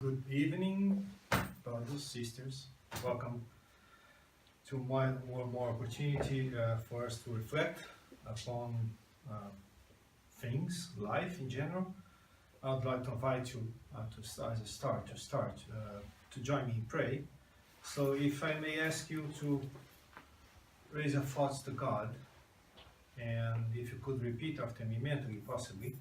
Good evening, brothers, sisters. Welcome to one more opportunity for us to reflect upon things, life in general. I'd like to invite you to join me in prayer. So if I may ask you to raise your thoughts to God, and if you could repeat after me mentally, possibly.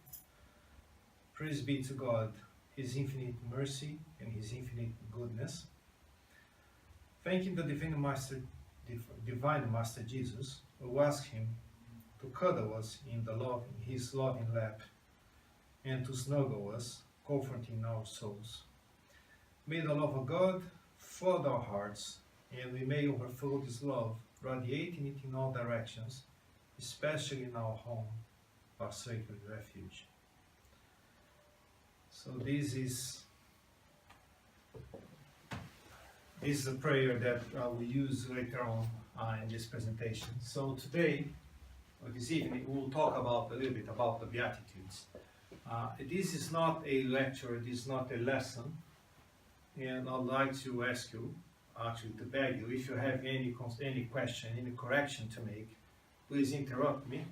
Praise be to God, His infinite mercy and His infinite goodness. Thanking the Divine Master Jesus, who asked Him to cuddle us in His loving lap and to snuggle us, comforting our souls. May the love of God flood our hearts, and we may overflow this love, radiating it in all directions, especially in our home, our sacred refuge. So this is a prayer that we use later on in this presentation. So today, or this evening, we will talk a little bit about the Beatitudes. This is not a lecture, this is not a lesson, and I'd like to ask you, actually to beg you, if you have any question, any correction to make, please interrupt me.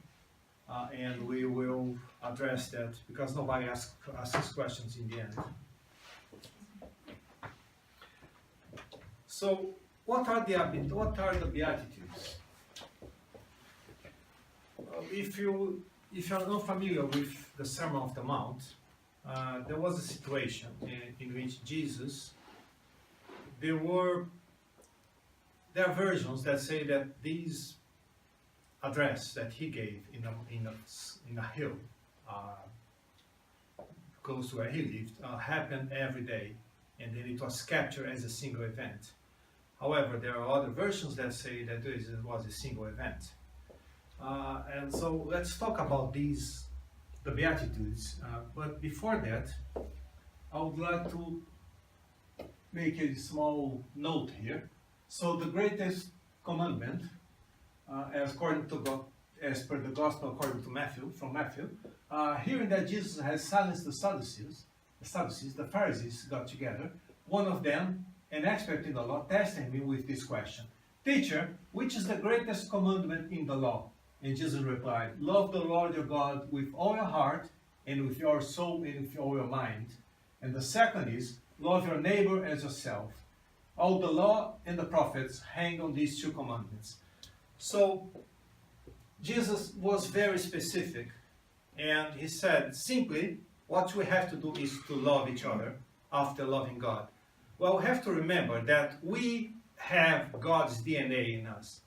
And we will address that, because nobody asks questions in the end. So, what are the Beatitudes? If you're not familiar with the Sermon on the Mount, there was a situation in which Jesus, there are versions that say that these address that he gave in a hill close to where he lived happened every day, and then it was captured as a single event. However, there are other versions that say that it was a single event. And so let's talk about the Beatitudes. But before that, I would like to make a small note here. So the greatest commandment, as per the Gospel according to Matthew, hearing that Jesus has silenced the Sadducees, the Pharisees got together. One of them, an expert in the law, tested him with this question: "Teacher, which is the greatest commandment in the law?" And Jesus replied, "Love the Lord your God with all your heart, and with your soul, and with all your mind. And the second is, love your neighbor as yourself. All the law and the prophets hang on these two commandments." So, Jesus was very specific, and he said, simply, what we have to do is to love each other after loving God. Well, we have to remember that we have God's DNA in us.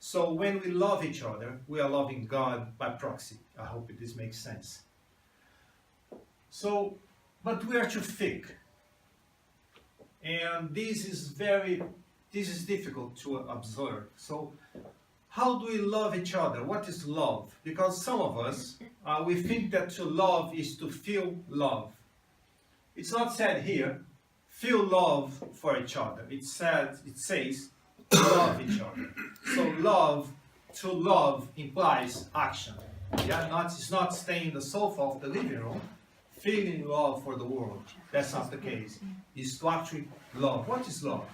So when we love each other, we are loving God by proxy. I hope this makes sense. So, but we are too thick. And this is difficult to observe. So, how do we love each other? What is love? Because some of us, we think that to love is to feel love. It's not said here, feel love for each other. It says, love each other. So to love implies action. Yeah, it's not staying in the sofa of the living room, feeling love for the world. That's not the case. It's to actually love. What is love?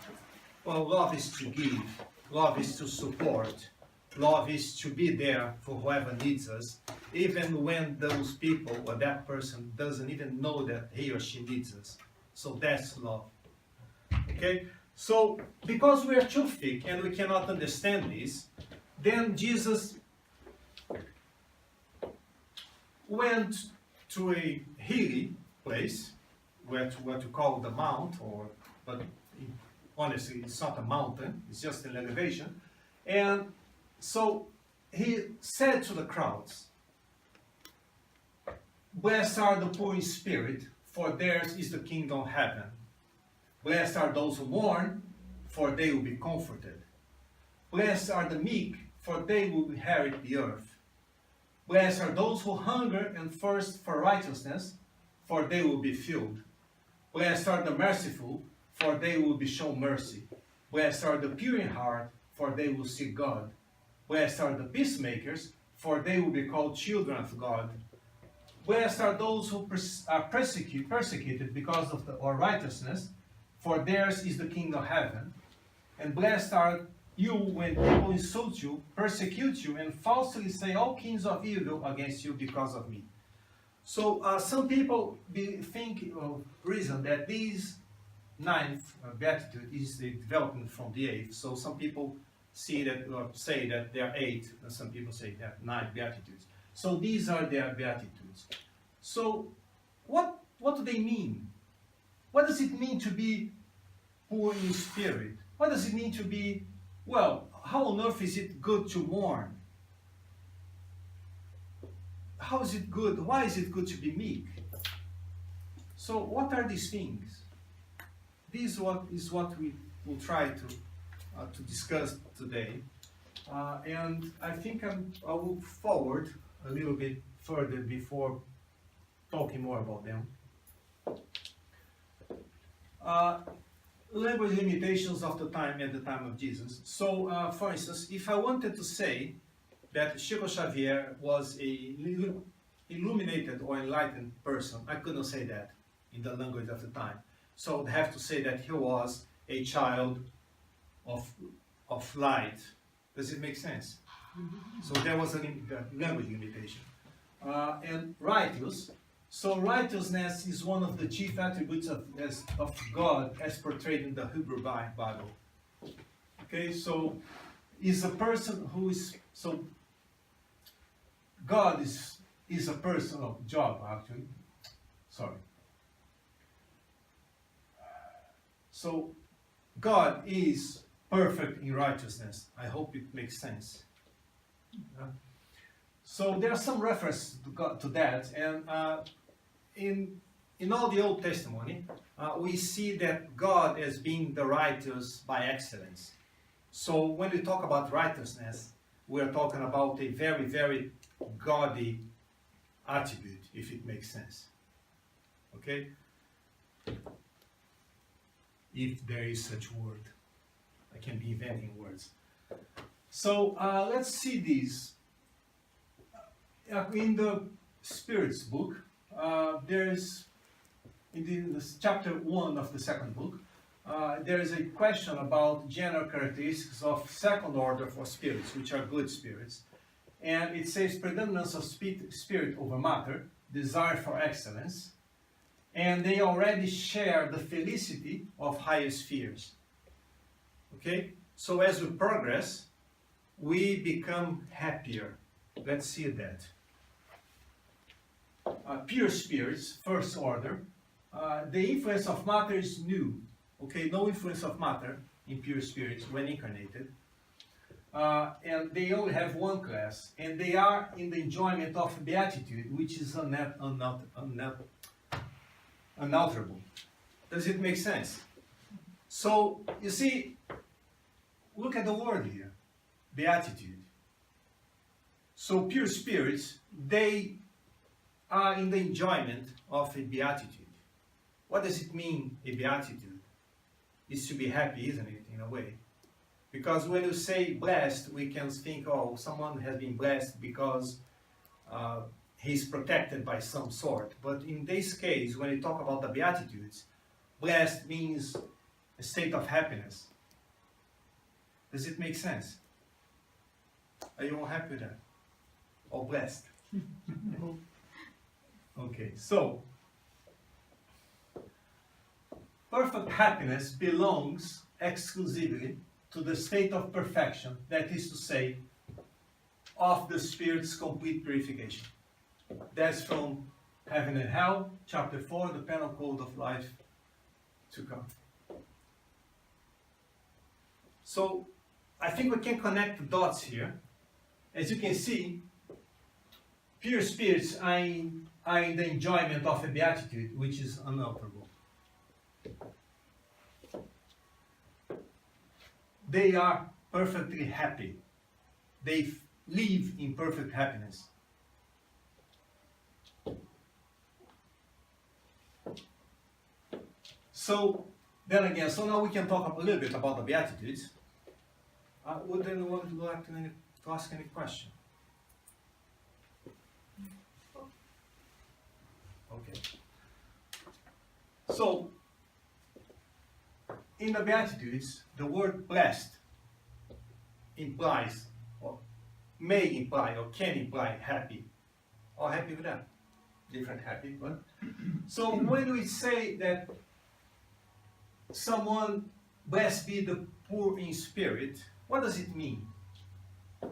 Well, love is to give. Love is to support. Love is to be there for whoever needs us, even when those people or that person doesn't even know that he or she needs us. So that's love. Okay? So, because we are too thick and we cannot understand this, then Jesus went to a hilly place, what you call the mount, but honestly it's not a mountain, it's just an elevation. And so he said to the crowds, "Blessed are the poor in spirit, for theirs is the kingdom of heaven. Blessed are those who mourn, for they will be comforted. Blessed are the meek, for they will inherit the earth. Blessed are those who hunger and thirst for righteousness, for they will be filled. Blessed are the merciful, for they will be shown mercy. Blessed are the pure in heart, for they will see God. Blessed are the peacemakers, for they will be called children of God. Blessed are those who are persecuted because of our righteousness, for theirs is the kingdom of heaven. And blessed are you when people insult you, persecute you, and falsely say all kinds of evil against you because of me. So some people think or reason that these ninth beatitude is the development from the eighth. So some people see that or say that there are 8, and some people say there are 9 beatitudes. So these are their beatitudes. So what do they mean? What does it mean to be poor in spirit? What does it mean to be, well, how on earth is it good to mourn? How is it good? Why is it good to be meek? So what are these things? This is what we will try to discuss today. And I think I will forward a little bit further before talking more about them. Language limitations of the time at the time of Jesus. So, for instance, if I wanted to say that Chico Xavier was a illuminated or enlightened person, I couldn't say that in the language of the time. So I have to say that he was a child of light. Does it make sense? So there was a language limitation. And righteous. So righteousness is one of the chief attributes of God as portrayed in the Hebrew Bible. Okay, so is a person who is, so God is a person of Job actually. Sorry. So God is perfect in righteousness. I hope it makes sense. So there are some references to that, and in all the Old Testament, we see that God as being the righteous by excellence. So when we talk about righteousness, we are talking about a very, very godly attribute, if it makes sense. Okay? If there is such word. I can be inventing words. So let's see these. In the Spirit's book, there's, in this chapter 1 of the second book, there is a question about general characteristics of second order for spirits, which are good spirits. And it says predominance of spirit over matter, desire for excellence, and they already share the felicity of higher spheres. Okay? So as we progress, we become happier. Let's see that. Pure spirits, first order. The influence of matter is new. Okay, no influence of matter in pure spirits when incarnated. And they only have one class, and they are in the enjoyment of beatitude, which is unalterable. Does it make sense? So, you see, look at the word here, beatitude. So pure spirits, they are in the enjoyment of a beatitude. What does it mean, a beatitude? It's to be happy, isn't it, in a way? Because when you say blessed, we can think, oh, someone has been blessed because he's protected by some sort. But in this case, when you talk about the Beatitudes, blessed means a state of happiness. Does it make sense? Are you all happy with that? Or blessed? Okay, so perfect happiness belongs exclusively to the state of perfection, that is to say, of the Spirit's complete purification. That's from Heaven and Hell, chapter 4, the penal code of life to come. So, I think we can connect the dots here. As you can see, pure spirits are in the enjoyment of a beatitude, which is unalterable. They are perfectly happy. They live in perfect happiness. So, then again, so now we can talk a little bit about the Beatitudes. Would anyone like to ask any question? Okay. So, in the Beatitudes, the word blessed implies, or may imply, or can imply happy. Or happy with that. Different happy, but. So when we say that someone, blessed be the poor in spirit, what does it mean?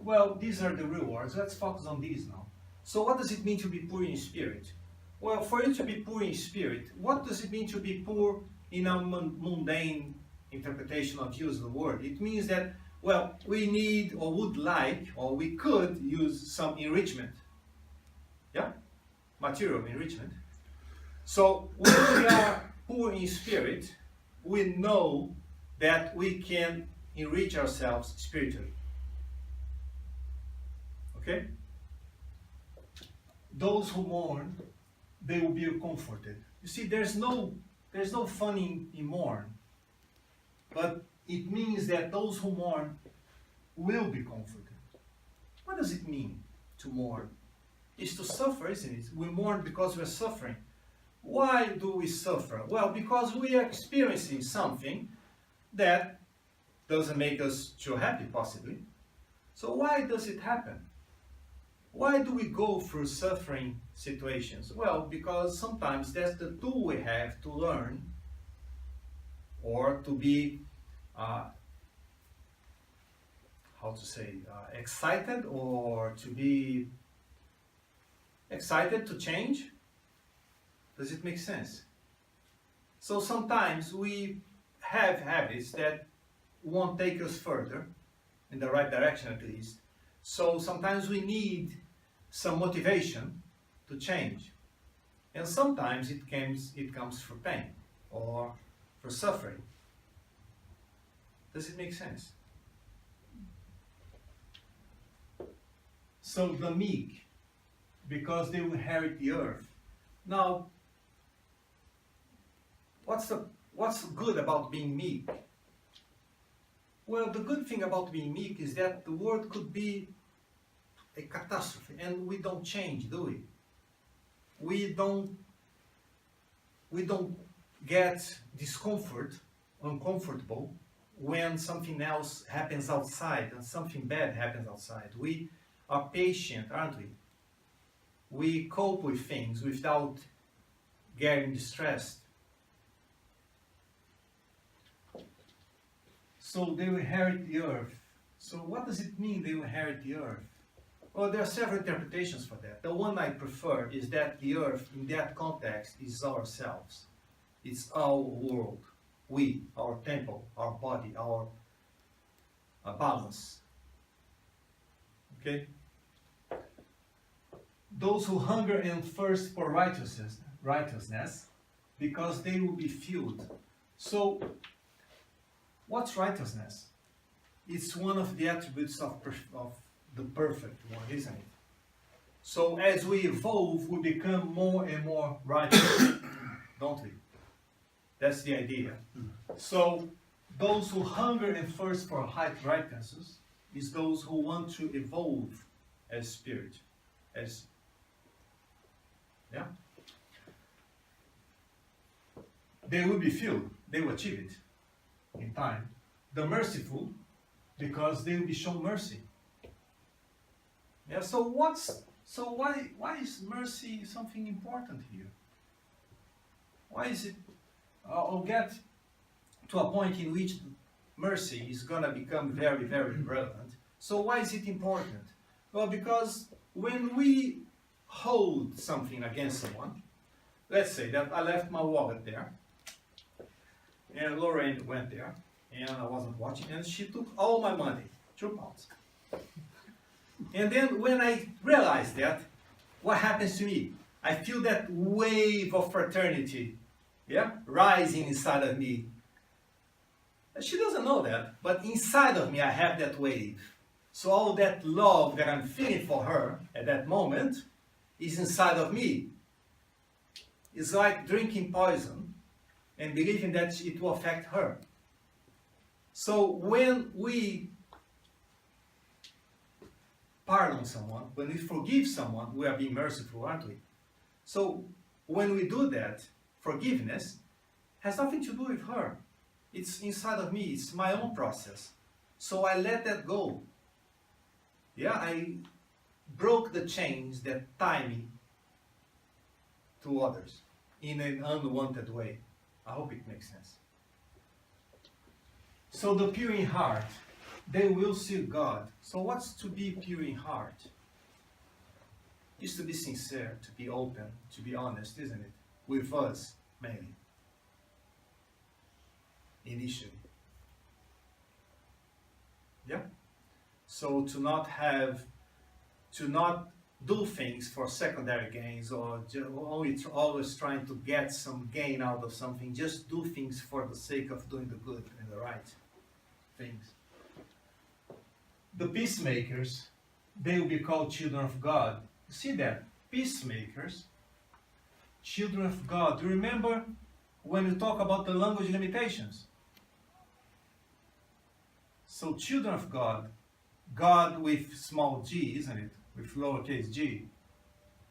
Well, these are the real words. Let's focus on these now. So what does it mean to be poor in spirit? Well, for you to be poor in spirit, what does it mean to be poor in a mundane interpretation of use of the word? It means that, well, we need or would like, or we could use some enrichment. Yeah? Material enrichment. So when we are poor in spirit, we know that we can enrich ourselves spiritually. Okay? Those who mourn, they will be comforted. You see, there's no fun in mourn, but it means that those who mourn will be comforted. What does it mean to mourn? It's to suffer, isn't it? We mourn because we're suffering. Why do we suffer? Well, because we are experiencing something that doesn't make us too happy, possibly. So why does it happen? Why do we go through suffering situations? Well, because sometimes that's the tool we have to learn or to be, excited, or to be excited to change. Does it make sense? So sometimes we have habits that won't take us further, in the right direction at least. So sometimes we need some motivation to change. And sometimes it comes for pain or for suffering. Does it make sense? So the meek, because they will inherit the earth. Now, what's good about being meek? Well, the good thing about being meek is that the world could be a catastrophe, and we don't change, do we? We don't get uncomfortable when something else happens outside and something bad happens outside. We are patient, aren't we? We cope with things without getting distressed. So they will inherit the earth. So what does it mean they will inherit the earth? Well, there are several interpretations for that. The one I prefer is that the earth, in that context, is ourselves. It's our world. We, our temple, our body, our balance. Okay? Those who hunger and thirst for righteousness, because they will be filled. So, what's righteousness? It's one of the attributes of the perfect one, isn't it? So as we evolve, we become more and more righteous, don't we? That's the idea. So those who hunger and thirst for righteousness is those who want to evolve as spirit, They will be filled. They will achieve it in time. The merciful, because they will be shown mercy. Yeah. So why is mercy something important here? Why is it? I'll get to a point in which mercy is gonna become very, very relevant. So why is it important? Well, because when we hold something against someone, let's say that I left my wallet there, and Lorraine went there, and I wasn't watching, and she took all my money, £2. And then when I realized that, what happens to me? I feel that wave of fraternity, rising inside of me. She doesn't know that, but inside of me I have that wave. So all that love that I'm feeling for her at that moment is inside of me. It's like drinking poison and believing that it will affect her. So when we pardon someone, when we forgive someone, we are being merciful, aren't we? So when we do that, forgiveness has nothing to do with her. It's inside of me. It's my own process. So I let that go. Yeah, I broke the chains that tie me to others in an unwanted way. I hope it makes sense. So the pure in heart, they will see God. So what's to be pure in heart? Is to be sincere, to be open, to be honest, isn't it? With us, mainly. Initially. Yeah? So to not do things for secondary gains or always trying to get some gain out of something. Just do things for the sake of doing the good and the right things. The peacemakers, they will be called children of God. You see that? Peacemakers, children of God. Do you remember when you talk about the language limitations? So children of God, God with small g, isn't it? With lowercase g.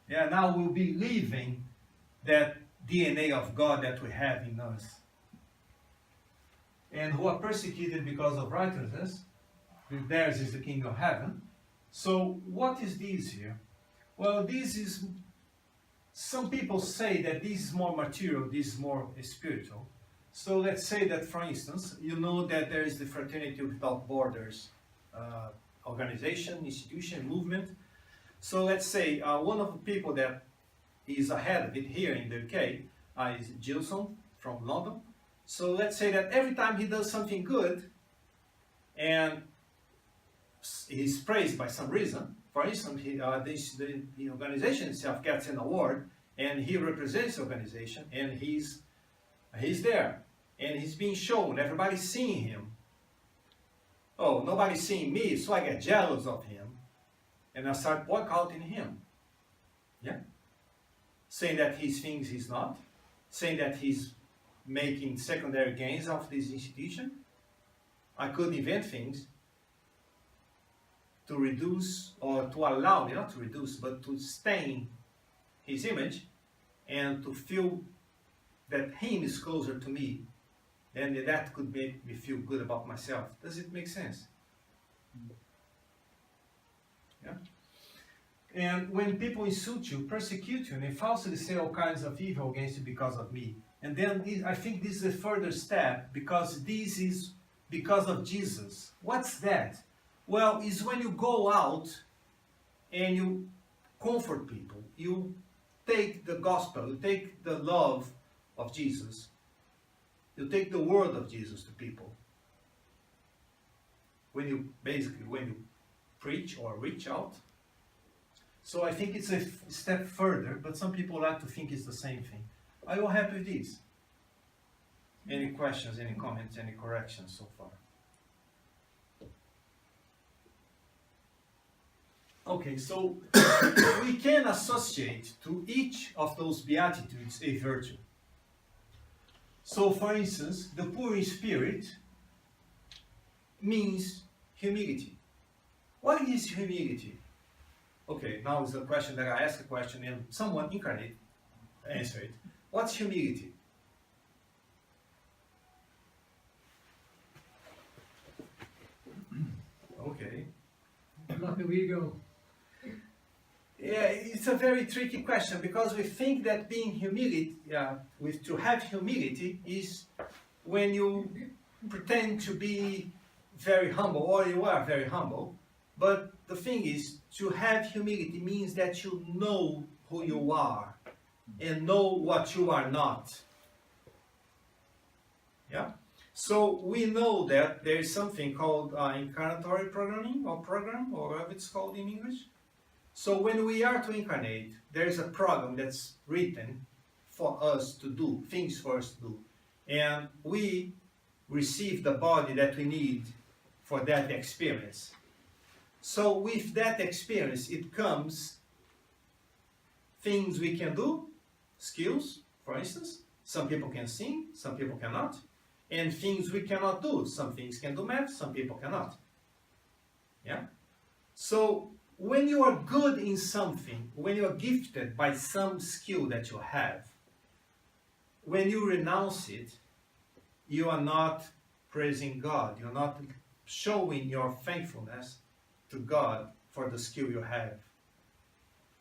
Yeah, now we'll be living that DNA of God that we have in us. And who are persecuted because of righteousness, theirs is the kingdom of heaven. So what is this here? Well, this is, some people say that this is more material, this is more spiritual. So let's say that, for instance, you know that there is the Fraternity Without Borders organization, institution, movement. So let's say one of the people that is ahead of it here in the UK is Gilson from London. So let's say that every time he does something good and he's praised by some reason, for instance, the organization itself gets an award and he represents the organization and he's there and he's being shown, everybody's seeing him. Oh, nobody's seeing me, so I get jealous of him and I start boycotting him. Yeah? Saying that he thinks he's not, saying that he's making secondary gains out of this institution. I could invent things to reduce or to allow, not to reduce, but to stain his image and to feel that him is closer to me, and that could make me feel good about myself. Does it make sense? Yeah? And when people insult you, persecute you, and they falsely say all kinds of evil against you because of me. And then I think this is a further step, because this is because of Jesus. What's that? Well, it's when you go out and you comfort people. You take the gospel, you take the love of Jesus. You take the word of Jesus to people. When you preach or reach out. So I think it's a step further, but some people like to think it's the same thing. Are you all happy with this? Any questions, any comments, any corrections so far? Okay, so we can associate to each of those Beatitudes a virtue. So for instance, the poor in spirit means humility. What is humility? Okay, now is the question that I ask a question and someone incarnate answer it. What's humility? Okay. Not the ego. Yeah, it's a very tricky question, because we think that being to have humility is when you pretend to be very humble, or you are very humble. But the thing is, to have humility means that you know who you are and know what you are not. Yeah? So we know that there is something called incarnatory programming, or program, or whatever it's called in English. So when we are to incarnate, there is a program that's written for us to do, things for us to do. And we receive the body that we need for that experience. So with that experience, it comes things we can do, skills, for instance. Some people can sing, some people cannot. And things we cannot do. Some things can do math, some people cannot. Yeah? So when you are good in something, when you are gifted by some skill that you have, when you renounce it, you are not praising God. You're not showing your thankfulness to God for the skill you have.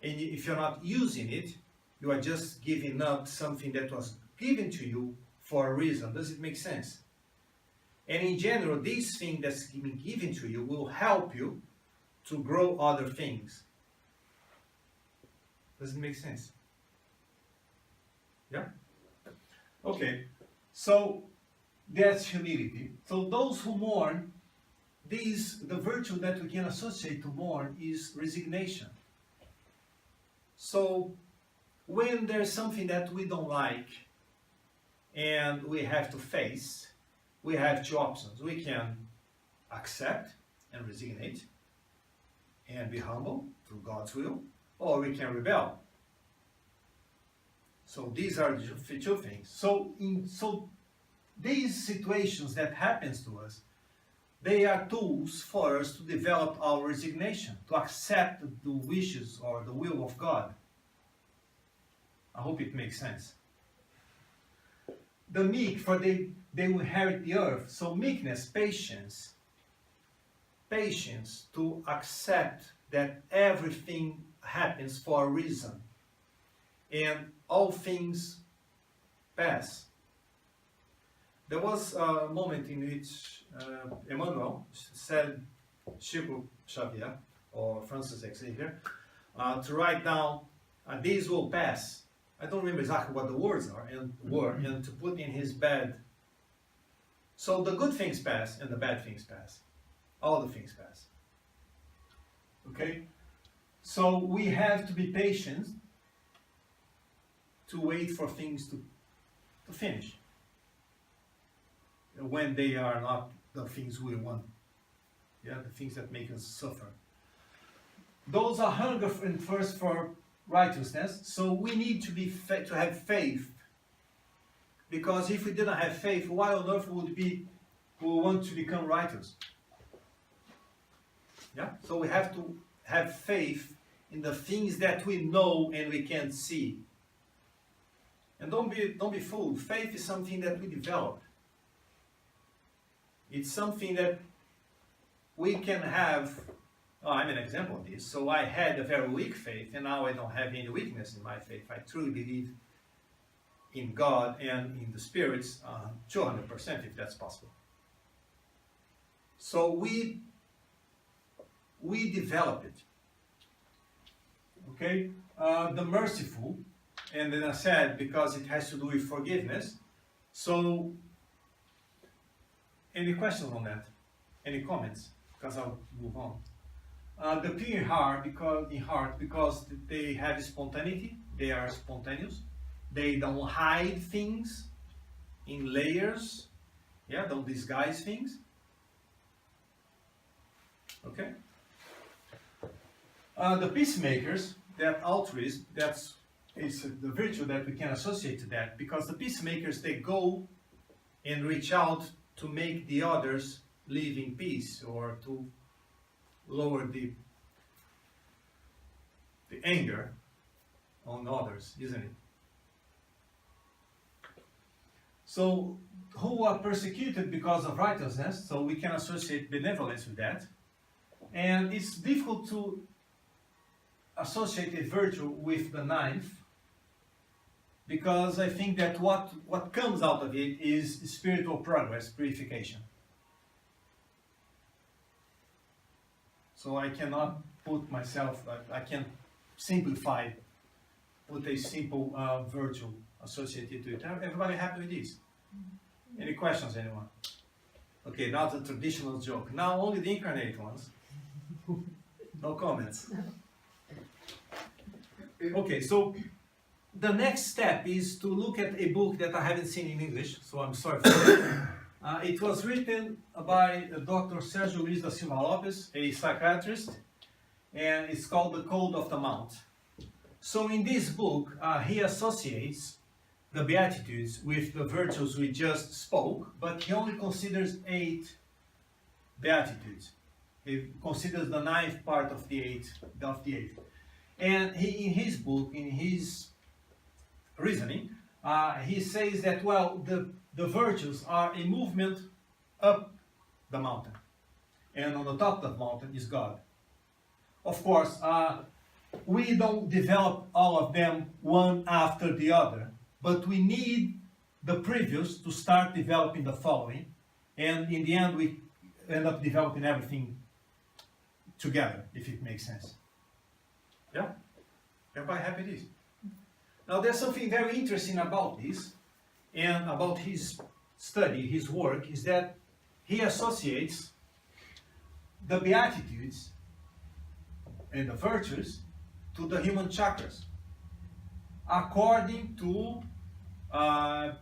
And if you're not using it, you are just giving up something that was given to you for a reason. Does it make sense? And in general, this thing that's been given to you will help you to grow other things. Does it make sense? Yeah? Okay. So that's humility. So those who mourn, the virtue that we can associate to mourn is resignation. So when there's something that we don't like and we have to face, we have two options. We can accept and resignate and be humble through God's will, or we can rebel. So these are the two things. So these situations that happens to us, they are tools for us to develop our resignation, to accept the wishes or the will of God. I hope it makes sense. The meek, for they will inherit the earth. So meekness, patience to accept that everything happens for a reason. And all things pass. There was a moment in which Emmanuel said, Chico Xavier, or Francis Xavier, to write down, these will pass. I don't remember exactly what the words are, and to put in his bed. So the good things pass and the bad things pass. All the things pass. Okay? So we have to be patient to wait for things to finish when they are not the things we want. Yeah, the things that make us suffer. Those are hunger and thirst for righteousness. So we need to have faith, because if we didn't have faith, why on earth would we want to become righteous? Yeah. So we have to have faith in the things that we know and we can't see. And don't be fooled. Faith is something that we develop. It's something that we can have. Oh, I'm an example of this. So I had a very weak faith, and now I don't have any weakness in my faith. I truly believe in God and in the spirits 200%, if that's possible. So we develop it. Okay? The merciful, and then I said, because it has to do with forgiveness. So, any questions on that? Any comments? Because I'll move on. The pure in heart, because they have spontaneity. They are spontaneous. They don't hide things in layers. Yeah, don't disguise things. Okay. The peacemakers, that altruism, it's the virtue that we can associate to that, because the peacemakers, they go and reach out to make the others live in peace, or to lower the anger on others, isn't it? So, who are persecuted because of righteousness, so we can associate benevolence with that. And it's difficult to associate a virtue with the ninth, because I think that what comes out of it is spiritual progress, purification. So I cannot put myself, I can simplify, put a simple virtue associated to it. Everybody happy with this? Any questions, anyone? Okay, now the traditional joke. Now only the incarnate ones. No comments. Okay, so the next step is to look at a book that I haven't seen in English, so I'm sorry for that. It was written by Dr. Sergio Luis da Silva Lopes, a psychiatrist, and it's called The Code of the Mount. So in this book, he associates the Beatitudes with the virtues we just spoke, but he only considers 8 Beatitudes. He considers the ninth part of the eighth. And he, in his book, in his reasoning, he says that, well, the virtues are a movement up the mountain. And on the top of the mountain is God. Of course, we don't develop all of them one after the other, but we need the previous to start developing the following, and in the end we end up developing everything together, if it makes sense. Yeah? Everybody happy with this? Now there's something very interesting about this, and about his study, his work, is that he associates the Beatitudes and the virtues to the human chakras, according to, I'm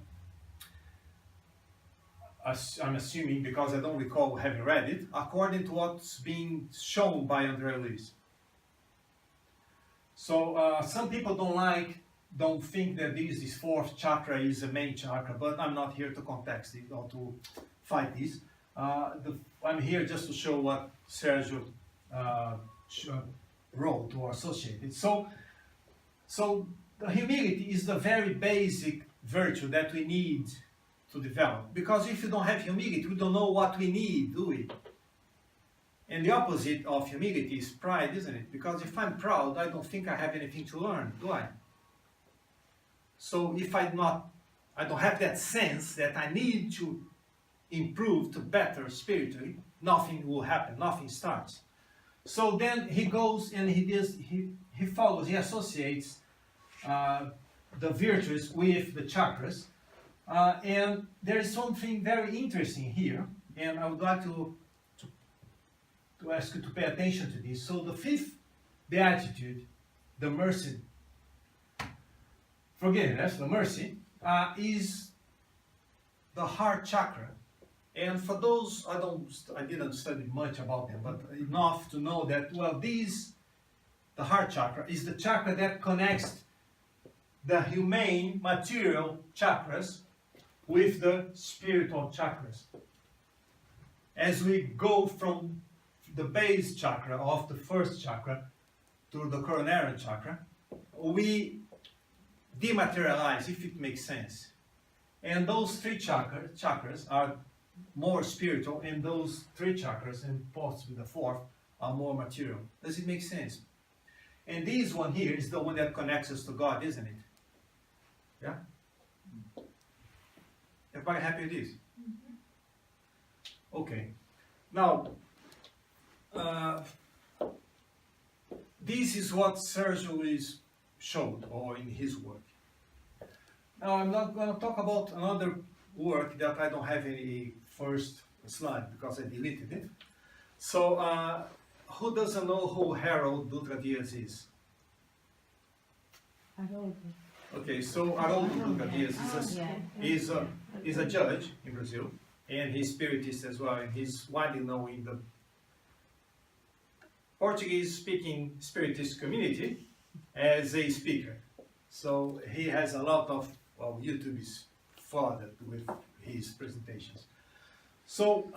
assuming, because I don't recall having read it, according to what's being shown by Andrea Luiz. So some people don't think that this fourth chakra is a main chakra, but I'm not here to context it or to fight this. I'm here just to show what Sergio wrote or associated. So the humility is the very basic virtue that we need to develop. Because if you don't have humility, we don't know what we need, do we? And the opposite of humility is pride, isn't it? Because if I'm proud, I don't think I have anything to learn, do I? So if I don't have that sense that I need to improve to better spiritually, nothing will happen, nothing starts. So then he goes and he follows, he associates the virtues with the chakras. And there is something very interesting here, and I would like to ask you to pay attention to this. So the fifth beatitude, the mercy, forgiveness, the mercy, is the heart chakra. And for those, I didn't study much about them, but enough to know that, well, the heart chakra is the chakra that connects the humane, material chakras with the spiritual chakras. As we go from the base chakra of the first chakra to the coronary chakra, we dematerialize, if it makes sense. And those three chakras are more spiritual, and those three chakras, and possibly the fourth, are more material. Does it make sense? And this one here is the one that connects us to God, isn't it? Yeah? Everybody happy with this? Okay. Now, this is what Sergio showed, or in his work. Now, I'm not going to talk about another work that I don't have any first slide because I deleted it. So, who doesn't know who Harold Dutra Dias is? Haroldo. Okay, so Haroldo Dutra Dias is a judge in Brazil, and he's Spiritist as well, and he's widely known in the Portuguese-speaking Spiritist community as a speaker. So he has a lot of, well, YouTube is flooded with his presentations. So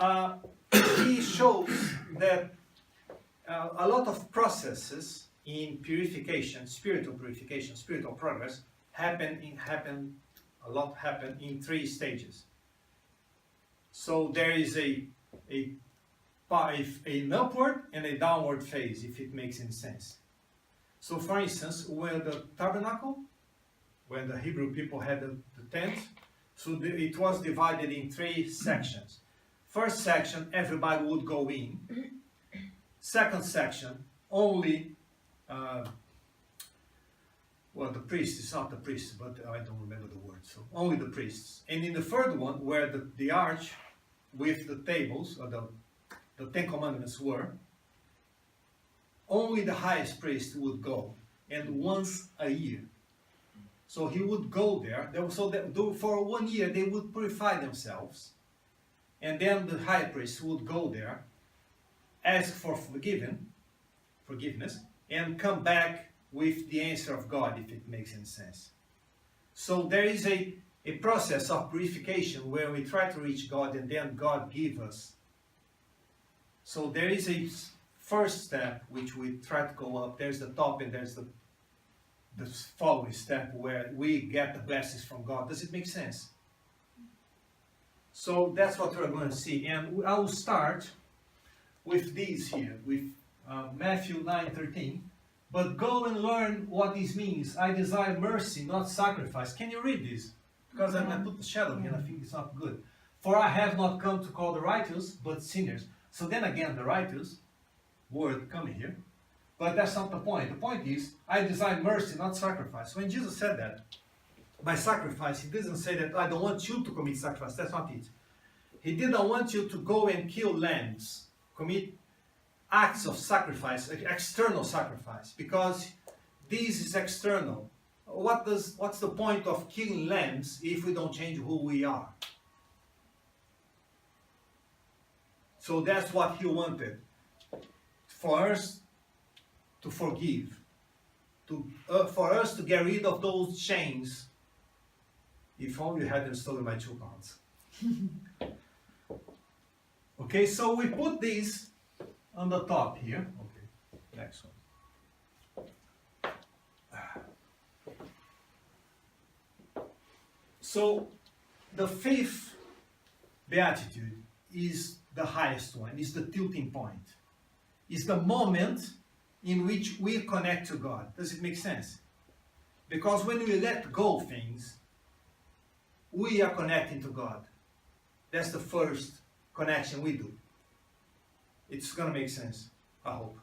he shows that a lot of processes in purification, spiritual progress, happen in three stages. So there is an upward and a downward phase, if it makes any sense. So for instance, when the tabernacle, when the Hebrew people had the tent, so it was divided in three sections. First section, everybody would go in. Second section, only, well, the priests, it's not the priests, but I don't remember the word, so only the priests. And in the third one, where the arch with the tables, or the Ten Commandments were, only the highest priest would go, and once a year. So he would go there, so that for 1 year they would purify themselves, and then the high priest would go there, ask for forgiveness, and come back with the answer of God, if it makes any sense. So there is a process of purification where we try to reach God, and then God gives us So there is a first step which we try to go up. There's the top and there's the following step where we get the blessings from God. Does it make sense? So that's what we're going to see. And I will start with these here, with Matthew 9:13. But go and learn what this means. I desire mercy, not sacrifice. Can you read this? Because I put the shadow here and I think it's not good. For I have not come to call the righteous, but sinners. So then again, the righteous word coming here. But that's not the point. The point is, I desire mercy, not sacrifice. When Jesus said that, by sacrifice, he doesn't say that I don't want you to commit sacrifice. That's not it. He didn't want you to go and kill lambs, commit acts of sacrifice, external sacrifice, because this is external. What's the point of killing lambs if we don't change who we are? So that's what he wanted, for us to forgive, for us to get rid of those chains. If only you hadn't stolen my 2 pounds. Okay, so we put this on the top here. Okay, next one. So the 5th beatitude is the highest one, is the tilting point. Is the moment in which we connect to God. Does it make sense? Because when we let go of things, we are connecting to God. That's the first connection we do. It's going to make sense, I hope.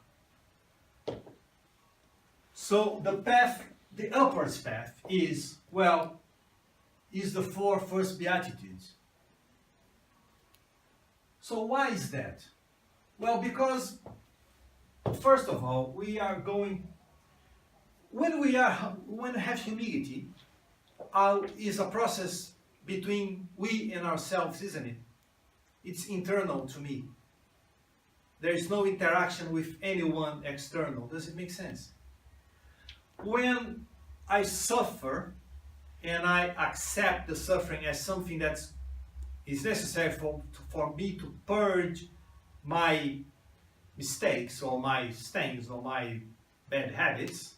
So the path, the upwards path is, well, is the 4 first beatitudes. So why is that? Well, because first of all, we are going, when we have humility, is a process between we and ourselves, isn't it? It's internal to me. There is no interaction with anyone external. Does it make sense? When I suffer and I accept the suffering as something that is necessary for me to purge my mistakes or my stains or my bad habits,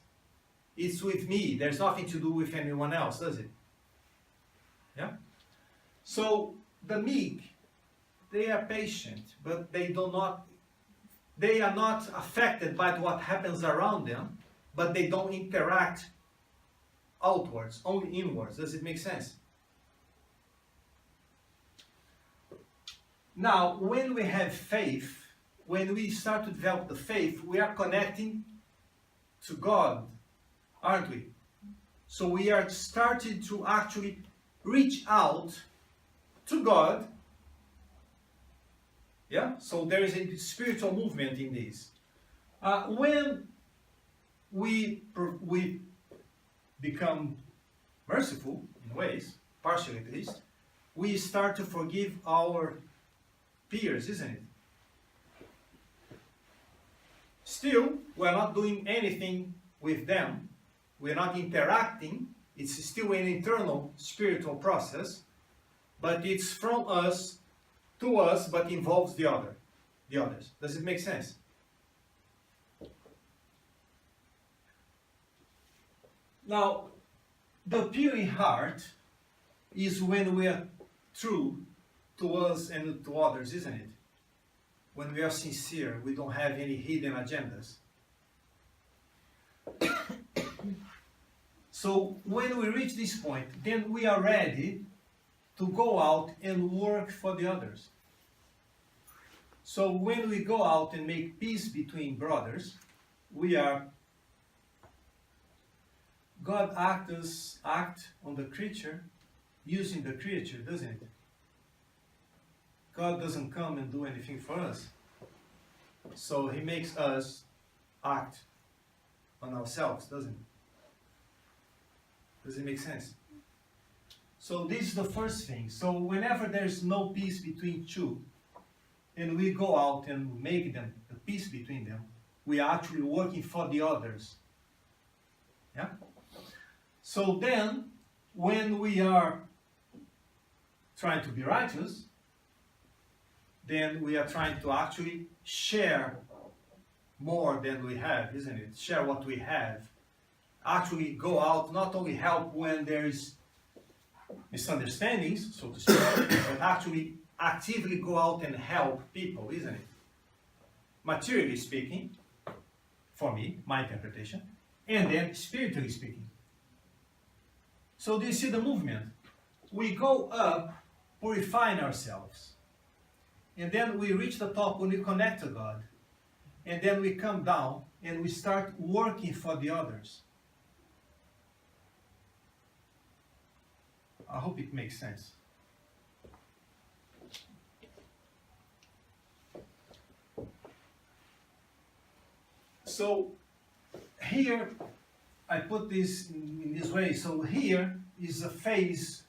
it's with me. There's nothing to do with anyone else, does it? Yeah? So the meek, they are patient, but they are not affected by what happens around them, but they don't interact outwards, only inwards. Does it make sense? Now, when we have faith, when we start to develop the faith, we are connecting to God, aren't we? So we are starting to actually reach out to God. Yeah? So there is a spiritual movement in this. When we become merciful, in ways, partially at least, we start to forgive our peers, isn't it? Still, we're not doing anything with them. We're not interacting. It's still an internal spiritual process, but it's from us to us, but involves the others. Does it make sense? Now, the pure in heart is when we are true to us and to others, isn't it? When we are sincere, we don't have any hidden agendas. So when we reach this point, then we are ready to go out and work for the others. So when we go out and make peace between brothers, God acts on the creature, using the creature, doesn't it? God doesn't come and do anything for us. So he makes us act on ourselves, doesn't it? Does it make sense? So this is the first thing. So whenever there's no peace between two, and we go out and make the peace between them, we are actually working for the others. Yeah? So then, when we are trying to be righteous, then we are trying to actually share more than we have, isn't it? Share what we have. Actually go out, not only help when there is misunderstandings, so to speak, but actually actively go out and help people, isn't it? Materially speaking, for me, my interpretation, and then spiritually speaking. So do you see the movement? We go up purifying ourselves, and then we reach the top when we connect to God, and then we come down and we start working for the others. I hope it makes sense. So here I put this in this way. So here is a phase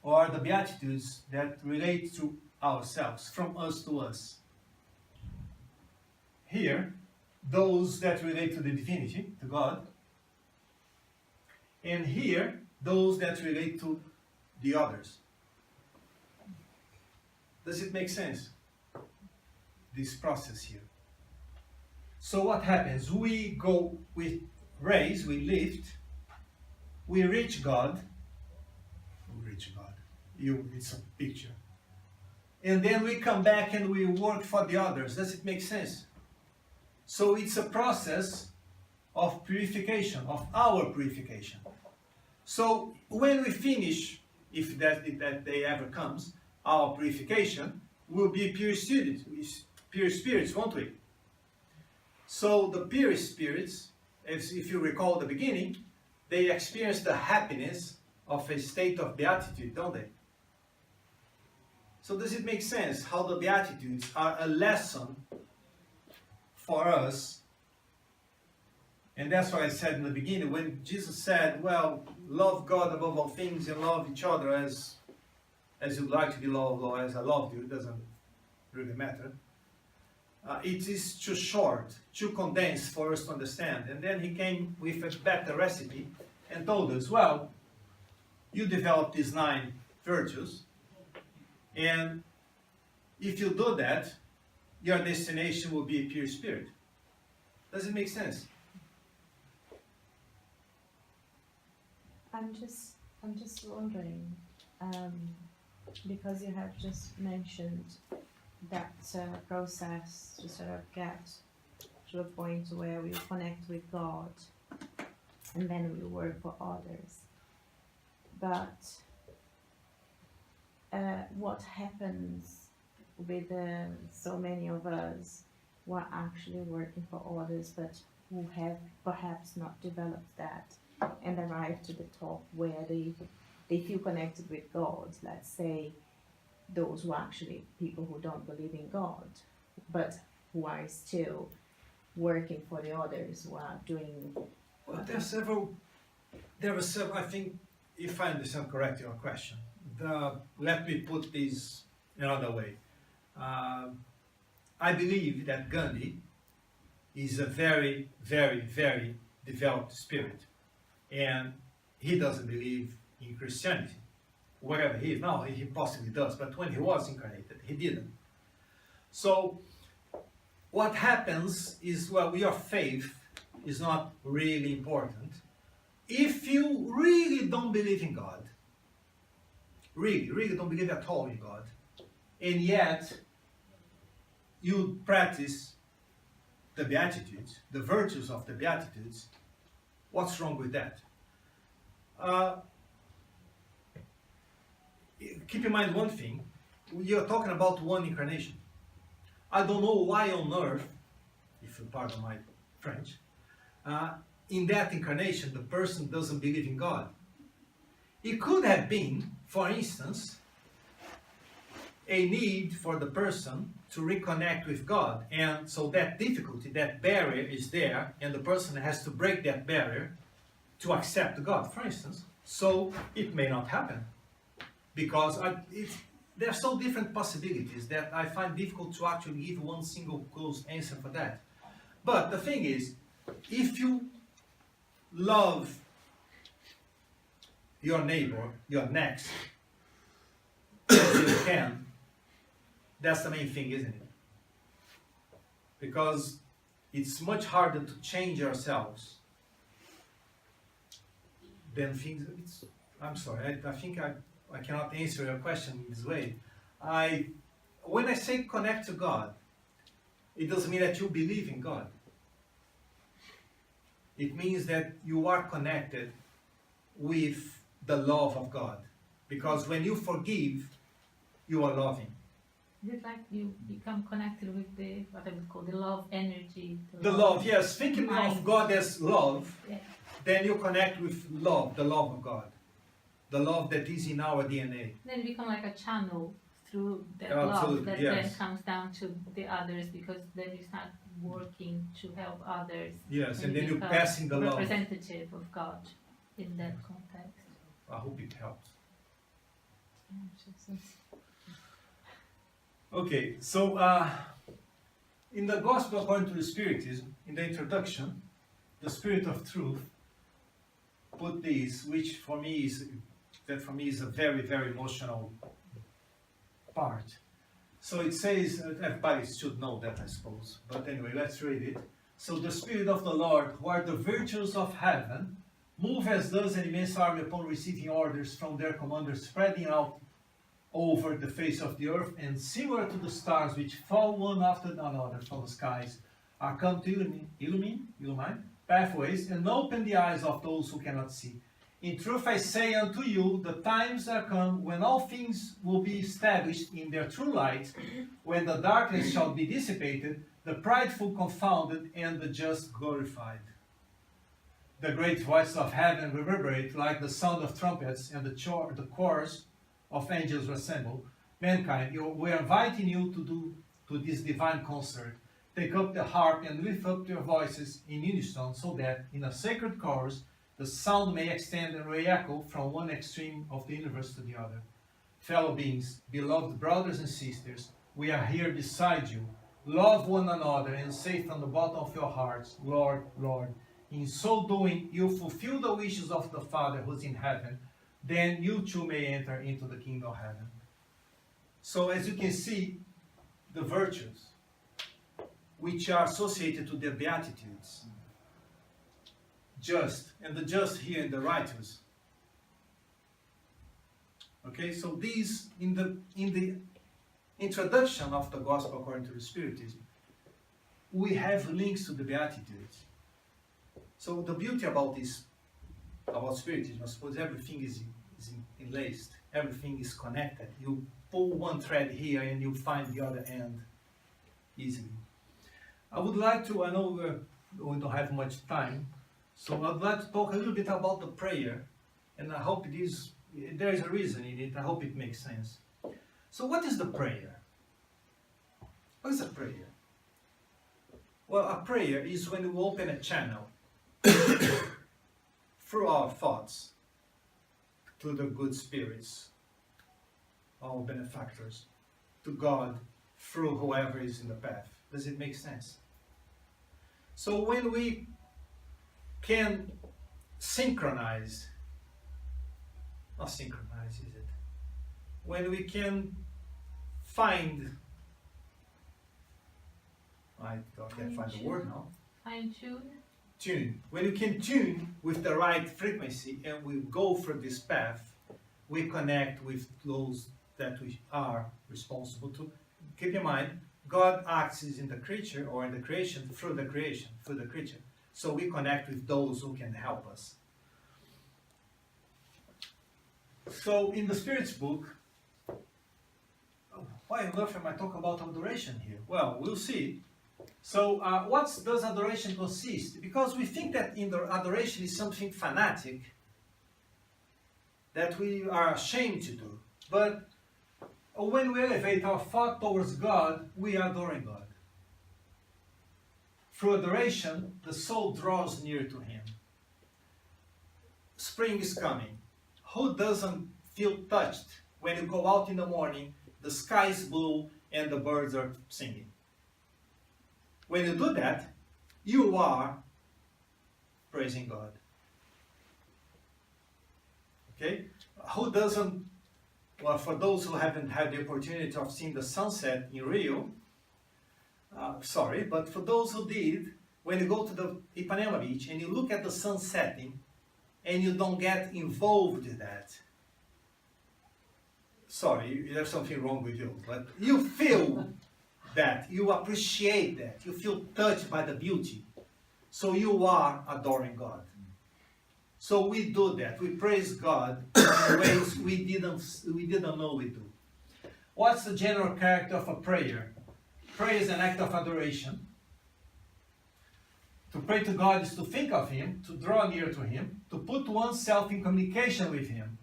or the Beatitudes that relate to ourselves, from us to us. Here, those that relate to the divinity, to God. And here, those that relate to the others. Does it make sense? This process here. So what happens? We go, we raise, we lift, we reach God. We reach God. It's a picture. And then we come back and we work for the others. Does it make sense? So it's a process of purification, of our purification. So when we finish, if that day ever comes, our purification, will be pure spirits, won't we? So the pure spirits, if you recall the beginning, they experience the happiness of a state of beatitude, don't they? So does it make sense how the Beatitudes are a lesson for us? And that's what I said in the beginning, when Jesus said, well, love God above all things and love each other as you'd like to be loved, or as I loved you, it doesn't really matter. It is too short, too condensed for us to understand. And then he came with a better recipe and told us, well, you develop these 9 virtues, and if you do that, your destination will be a pure spirit. Does it make sense? I'm just wondering, because you have just mentioned that process to sort of get to the point where we connect with God and then we work for others. But what happens with so many of us who are actually working for others but who have perhaps not developed that and arrived to the top where they feel connected with God? Let's say those who are actually people who don't believe in God but who are still working for the others, who are doing... Well, there are several, I think, if I understand correctly your question, let me put this another way. I believe that Gandhi is a very, very, very developed spirit, and he doesn't believe in Christianity, whatever he is now. He possibly does, but when he was incarnated, he didn't. So what happens is, well, your faith is not really important if you really don't believe in God, really don't believe at all in God, and yet you practice the Beatitudes, the virtues of the Beatitudes. What's wrong with that? Keep in mind one thing, you're talking about one incarnation. I don't know why on earth, if you pardon my French, in that incarnation the person doesn't believe in God. It could have been, for instance, a need for the person to reconnect with God, and so that difficulty, that barrier is there, and the person has to break that barrier to accept God, for instance. So it may not happen, because there are so different possibilities that I find difficult to actually give one single closed answer for that. But the thing is, if you love your neighbor, your next, as you can, That's the main thing, isn't it? Because it's much harder to change ourselves than things. I'm sorry, I think I cannot answer your question in this way. When I say connect to God, it doesn't mean that you believe in God. It means that you are connected with the love of God. Because when you forgive, you are loving. Is it like you become connected with the, what I would call the love energy? The love, yes. Thinking of mind. God as love, Yeah. then you connect with love, the love of God. The love that is in our DNA. Then you become like a channel through that Absolutely, love that yes. then comes down to the others, because then you start working to help others. Yes, and then you're become passing the love. representative of God in that context. I hope it helps. Yeah, Okay, so in the Gospel according to the Spiritism, in the introduction, the Spirit of Truth put this, which for me is a very, very emotional part. So it says, everybody should know that, I suppose. But anyway, let's read it. So the Spirit of the Lord, who are the virtues of heaven, move as does an immense army upon receiving orders from their commanders, spreading out over the face of the earth, and similar to the stars which fall one after another from the skies, are come to illumine pathways and open the eyes of those who cannot see. In truth I say unto you, the times are come when all things will be established in their true light, when the darkness shall be dissipated, the prideful confounded, and the just glorified. The great voices of heaven reverberate like the sound of trumpets, and the chorus of angels assemble. Mankind, we are inviting you to this divine concert. Take up the harp and lift up your voices in unison, so that in a sacred chorus the sound may extend and re-echo from one extreme of the universe to the other. Fellow beings, beloved brothers and sisters, we are here beside you. Love one another and say from the bottom of your hearts, Lord, Lord. In so doing, you fulfill the wishes of the Father who is in heaven. Then you too may enter into the kingdom of heaven. So as you can see, the virtues which are associated to the Beatitudes, just, and the just here in the righteous. Okay, so these, in the introduction of the Gospel according to the Spiritism, we have links to the Beatitudes. So the beauty about this, about Spiritism, I suppose everything is enlaced, everything is connected. You pull one thread here and you find the other end easily. I would like to, I know we don't have much time, so I'd like to talk a little bit about the prayer, and I hope there is a reason in it, I hope it makes sense. So what is the prayer? What is a prayer? Well, a prayer is when we open a channel through our thoughts to the good spirits, our benefactors, to God through whoever is in the path. Does it make sense? So when we can synchronize, not synchronize, is it? When we can find, I can't find the word now. Fine tune. Tune. When you can tune with the right frequency and we go through this path, we connect with those that we are responsible to. Keep in mind, God acts in the creature or in the creation through the creature. So we connect with those who can help us. So in the Spirit's book, why on earth am I talking about adoration here? Well, we'll see. So what does adoration consist? Because we think that in the adoration is something fanatic that we are ashamed to do. But when we elevate our thought towards God, we are adoring God. Through adoration, the soul draws near to Him. Spring is coming. Who doesn't feel touched when you go out in the morning, the sky is blue and the birds are singing? When you do that, you are praising God. Okay? Who doesn't well, for those who haven't had the opportunity of seeing the sunset in Rio, sorry, but for those who did, when you go to the Ipanema beach and you look at the sun setting and you don't get involved in that, sorry, there's something wrong with you, but you feel that, you appreciate that, you feel touched by the beauty. So you are adoring God. So we do that. We praise God in ways we didn't know we do. What's the general character of a prayer? Prayer is an act of adoration. To pray to God is to think of Him, to draw near to Him, to put oneself in communication with Him.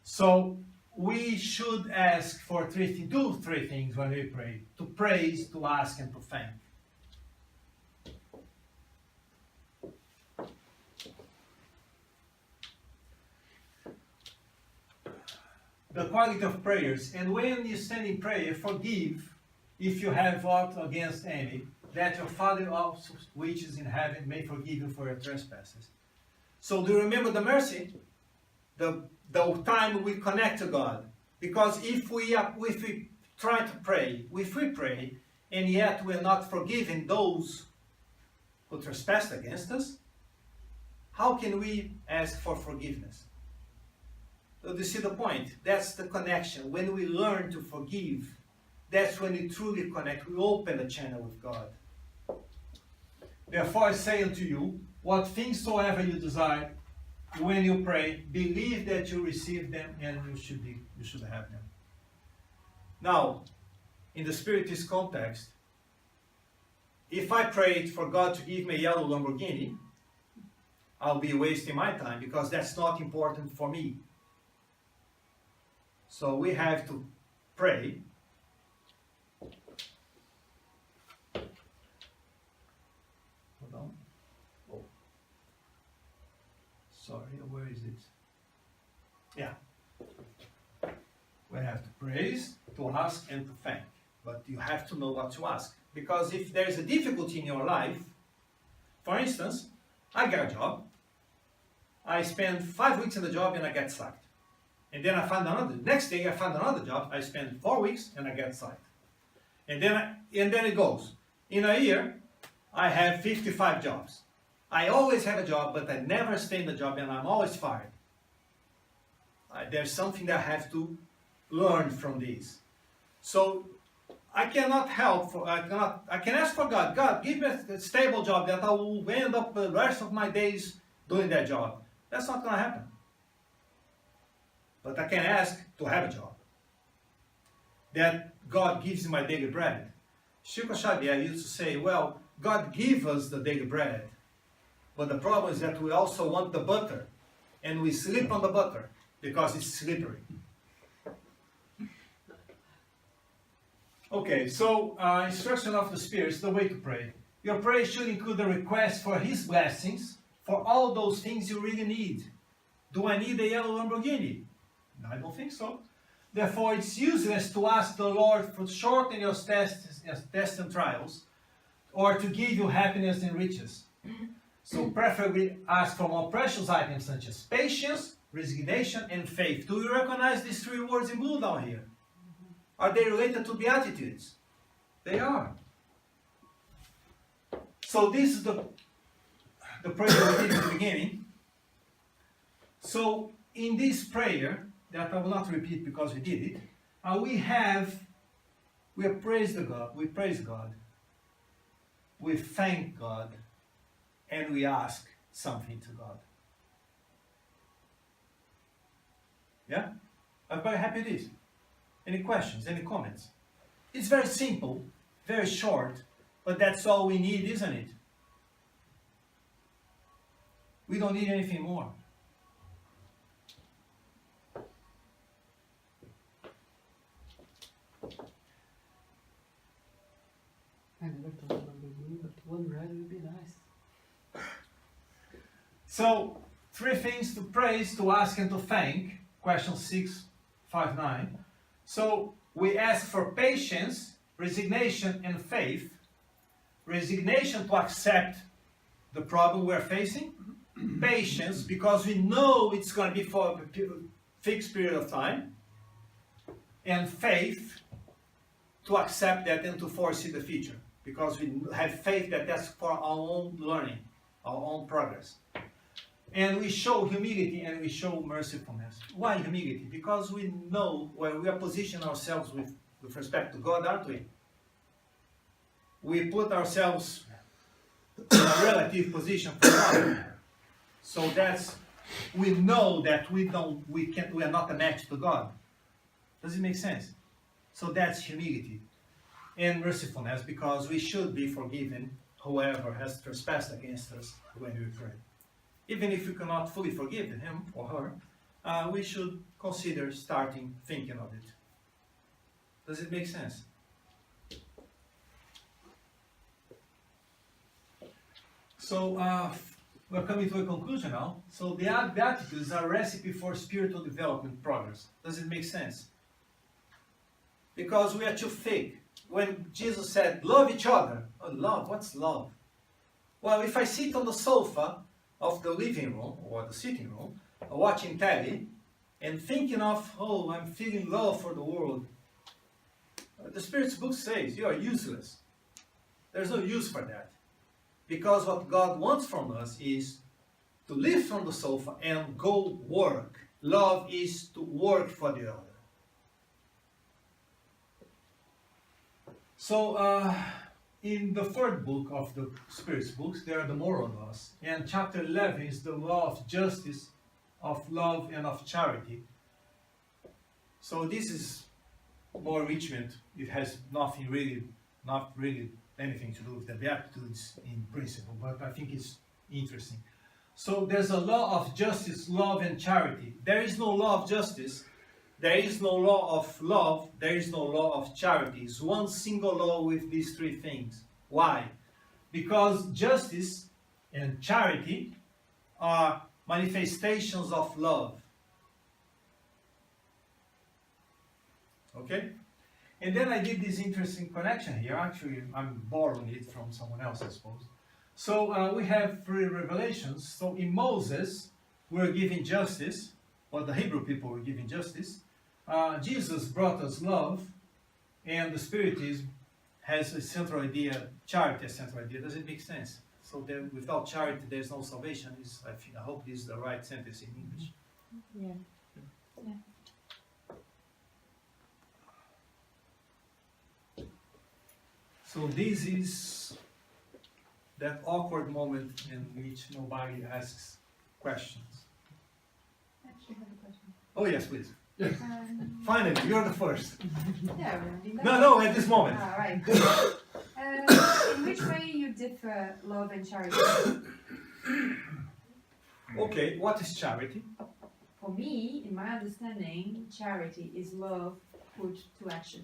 So we should ask for do three things when we pray: to praise, to ask, and to thank. The quality of prayers. And when you stand in prayer, forgive if you have aught against any, that your Father also which is in heaven may forgive you for your trespasses. So do you remember the mercy? The time we connect to God. Because if we try to pray, if we pray, and yet we're not forgiving those who trespass against us, how can we ask for forgiveness? So do you see the point? That's the connection. When we learn to forgive, that's when we truly connect. We open the channel with God. Therefore I say unto you, what things soever you desire, when you pray, believe that you receive them, and you should have them. Now, in the Spiritist context, if I prayed for God to give me a yellow Lamborghini, I'll be wasting my time, because that's not important for me. So we have to pray. Hold on. Oh. Sorry, where is it? Yeah. We have to praise, to ask, and to thank. But you have to know what to ask. Because if there is a difficulty in your life, for instance, I get a job, I spend 5 weeks in the job and I get sacked. And then I find another, next day I find another job, I spend 4 weeks and I get sacked. And then it goes. In a year, I have 55 jobs. I always have a job, but I never stay in the job, and I'm always fired. There's something that I have to learn from this. So I cannot I can ask for God, God, give me a stable job that I will end up the rest of my days doing that job. That's not going to happen. But I can ask to have a job. That God gives me my daily bread. Chico Xavier used to say, well, God gives us the daily bread. But the problem is that we also want the butter. And we sleep on the butter because it's slippery. Okay, so instruction of the Spirit is the way to pray. Your prayer should include a request for His blessings for all those things you really need. Do I need a yellow Lamborghini? I don't think so. Therefore, it's useless to ask the Lord to shorten your tests and trials, or to give you happiness and riches. So preferably ask for more precious items such as patience, resignation, and faith. Do you recognize these three words in blue down here? Are they related to Beatitudes? They are. So this is the prayer we did in the beginning. So in this prayer, that I will not repeat because we did it, we praise God, we thank God, and we ask something to God. Yeah? Everybody happy with this? Any questions, any comments? It's very simple, very short, but that's all we need, isn't it? We don't need anything more. I never thought of Lamborghini, but one ride would be nice. So, three things to praise, to ask, and to thank. Question 659. So, we ask for patience, resignation, and faith. Resignation to accept the problem we're facing. Patience, because we know it's going to be for a fixed period of time. and faith to accept that and to foresee the future. Because we have faith that that's for our own learning, our own progress. And we show humility and we show mercifulness. Why humility? Because we know where we are positioning ourselves with respect to God, aren't we? We put ourselves in a relative position for God. So we know that we are not a match to God. Does it make sense? So that's humility. And mercifulness, because we should be forgiven whoever has trespassed against us when we pray. Even if we cannot fully forgive him or her, we should consider starting thinking of it. Does it make sense? So we're coming to a conclusion now. So the Beatitudes are a recipe for spiritual development progress. Does it make sense? Because we are too thick. When Jesus said, love each other. Oh, love, what's love? Well, if I sit on the sofa of the living room or the sitting room, watching telly, and thinking of, oh, I'm feeling love for the world, the Spirit's book says you are useless. There's no use for that. Because what God wants from us is to live from the sofa and go work. Love is to work for the other. So, in the third book of the Spirit's books, there are the moral laws. And chapter 11 is the law of justice, of love, and of charity. So this is more enrichment. It has not really anything to do with the Beatitudes in principle, but I think it's interesting. So there's a law of justice, love, and charity. There is no law of justice. There is no law of love, there is no law of charity. It's one single law with these three things. Why? Because justice and charity are manifestations of love. Okay? And then I did this interesting connection here. Actually, I'm borrowing it from someone else, I suppose. So we have three revelations. So in Moses, we're given justice, or the Hebrew people were given justice. Jesus brought us love, and the Spiritism has a central idea, charity, a central idea. Does it make sense? So then, without charity, there's no salvation. I hope this is the right sentence in English. Yeah. So this is that awkward moment in which nobody asks questions. I actually have a question. Oh yes, please. Finally, you're the first. Yeah, No, at this moment. Ah, right. In which way you differ love and charity? Okay, what is charity? For me, in my understanding, charity is love put to action.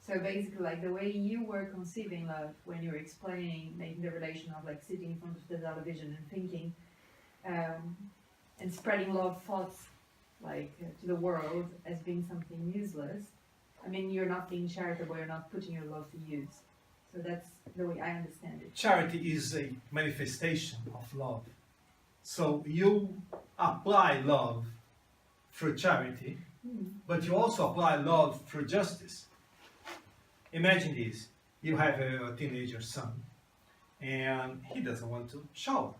So basically, like the way you were conceiving love when you were explaining, making the relation of like sitting in front of the television and thinking, and spreading love thoughts like to the world as being something useless. I mean, you're not being charitable, you're not putting your love to use. So that's the way I understand it. Charity is a manifestation of love. So you apply love through charity, but you also apply love through justice. Imagine this, you have a teenager son, and he doesn't want to shower.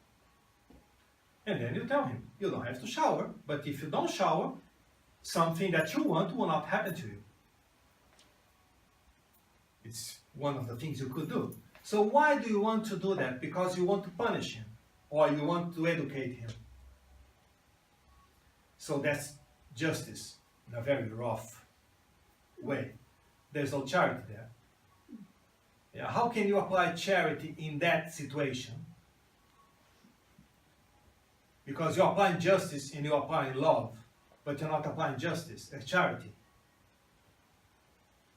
And then you tell him, you don't have to shower, but if you don't shower, something that you want will not happen to you. It's one of the things you could do. So why do you want to do that? Because you want to punish him, or you want to educate him. So that's justice in a very rough way. There's no charity there. Yeah, how can you apply charity in that situation? Because you're applying justice and you're applying love, but you're not applying justice and charity.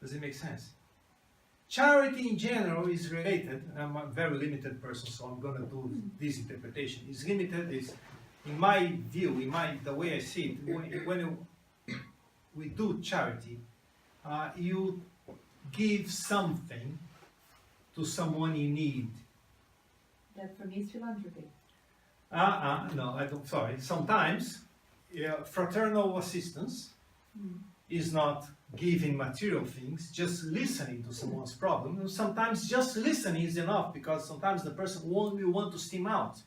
Does it make sense? Charity in general is related, and I'm a very limited person, so I'm going to do this interpretation. It's limited, is in my view, the way I see it, when we do charity, you give something to someone in need. That for me is philanthropy. No, I don't, sorry. Sometimes fraternal assistance is not giving material things, just listening to someone's problem. And sometimes just listening is enough, because sometimes the person will want to steam out.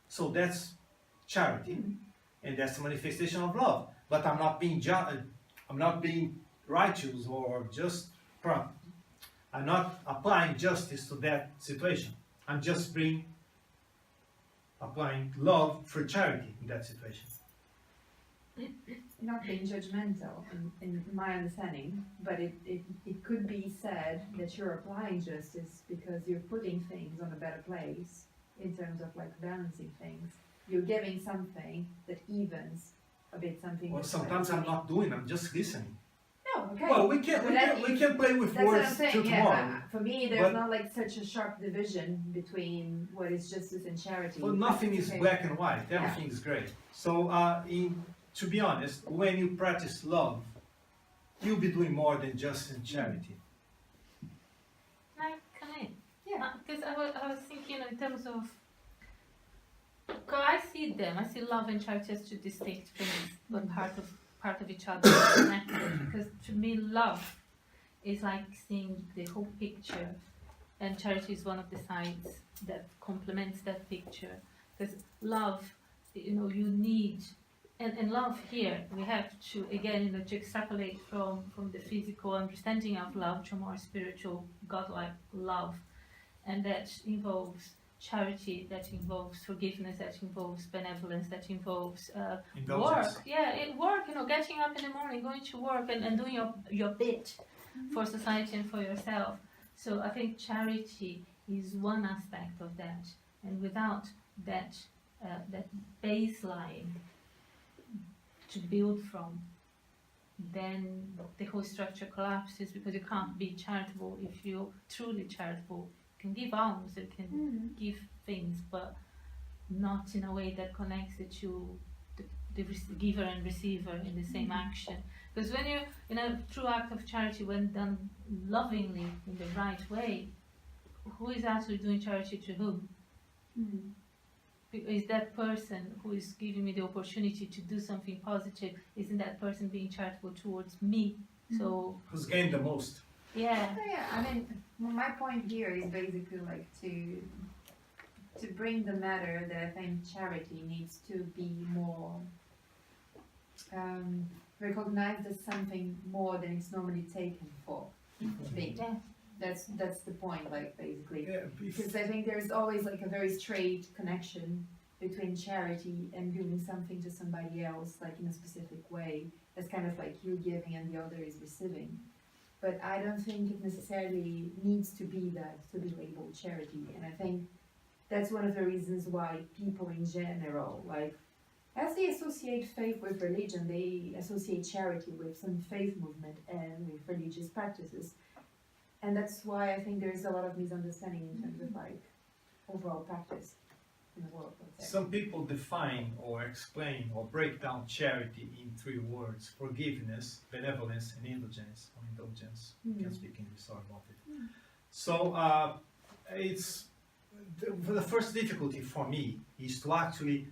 So that's charity, and that's the manifestation of love. But I'm not being righteous or just. I'm not applying justice to that situation. I'm just applying love for charity in that situation. Not being judgmental in my understanding, but it could be said that you're applying justice because you're putting things on a better place in terms of like balancing things. You're giving something that evens a bit something. Well, that's sometimes like, I'm not doing, I'm just listening. No, okay. Well, we can play with That's what I'm words saying, till yeah, tomorrow. but for me, there's But- not like such a sharp division between what is justice and charity. Well, nothing is Okay. black and white. Yeah. Everything is gray. So, to be honest, when you practice love, you'll be doing more than just in charity. Like, can I? Yeah. Because I was thinking in terms of. Because I see them, I see love and charity as two distinct things, but part of each other, connected. Because to me, love is like seeing the whole picture, and charity is one of the sides that complements that picture. Because love, you need. And love here, we have to, again, to extrapolate from the physical understanding of love to more spiritual, godlike love. And that involves charity, that involves forgiveness, that involves benevolence, that involves Indulgence. work. Yeah, work, getting up in the morning, going to work and doing your bit for society and for yourself. So I think charity is one aspect of that. And without that baseline to build from, then the whole structure collapses, because you can't be charitable if you're truly charitable. You can give alms, you can give things, but not in a way that connects the two, the giver and receiver in the same action. Because when you, in a true act of charity, when done lovingly in the right way, who is actually doing charity to whom? Is that person who is giving me the opportunity to do something positive, isn't that person being charitable towards me? So, Who's gained the most? yeah. Yeah, I mean, my point here is basically like to bring the matter that I think charity needs to be more recognized as something more than it's normally taken for. Being. Yeah. That's the point, like basically. Yeah, Because I think there's always like a very straight connection between charity and doing something to somebody else, like in a specific way. It's kind of like you're giving and the other is receiving. But I don't think it necessarily needs to be that to be labeled charity. And I think that's one of the reasons why people in general, like, as they associate faith with religion, they associate charity with some faith movement and with religious practices. And that's why I think there's a lot of misunderstanding in terms of like overall practice in the world. let's say. Some people define or explain or break down charity in 3 words: forgiveness, benevolence, and indulgence. I can't speak English, sorry about it. So it's the first difficulty for me is to actually,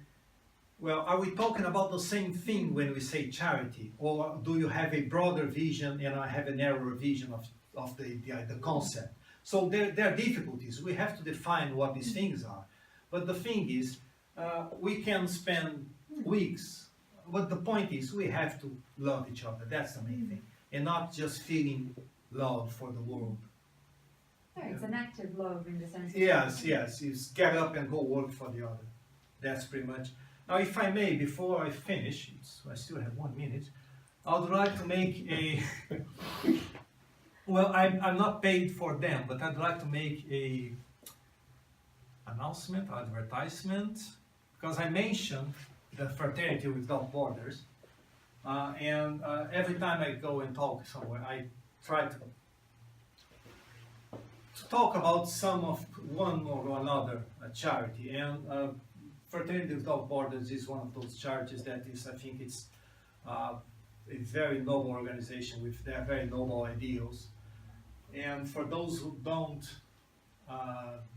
well, are we talking about the same thing when we say charity, or do you have a broader vision and I have a narrower vision of the concept? So there are difficulties. We have to define what these things are. But the thing is, we can spend weeks, but the point is we have to love each other. That's the main thing. And not just feeling love for the world. Yeah, it's an active love in the sense. Yes, it's get up and go work for the other. That's pretty much. Now, if I may, before I finish, I still have 1 minute, I would like to make a, well, I'm not paid for them, but I'd like to make a announcement, advertisement, because I mentioned the Fraternity Without Borders, and every time I go and talk somewhere, I try to talk about some of one or another charity, and Fraternity Without Borders is one of those charities that is, I think it's a very noble organization with their very noble ideals. And for those who don't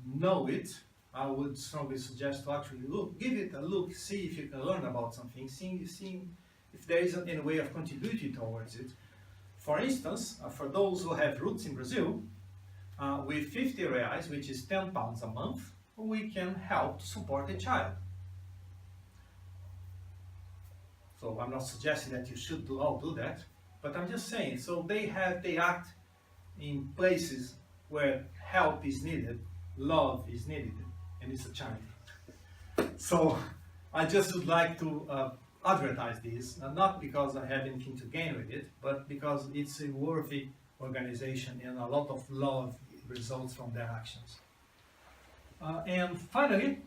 know it, I would strongly suggest to actually give it a look, see if you can learn about something, see if there is any way of contributing towards it. For instance, for those who have roots in Brazil, with 50 reais, which is 10 pounds a month, we can help to support a child. So I'm not suggesting that you should all do that, but I'm just saying, so they act in places where help is needed, love is needed, and it's a charity. So I just would like to advertise this, not because I have anything to gain with it, but because it's a worthy organization and a lot of love results from their actions. And finally,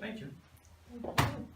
thank you. Thank you.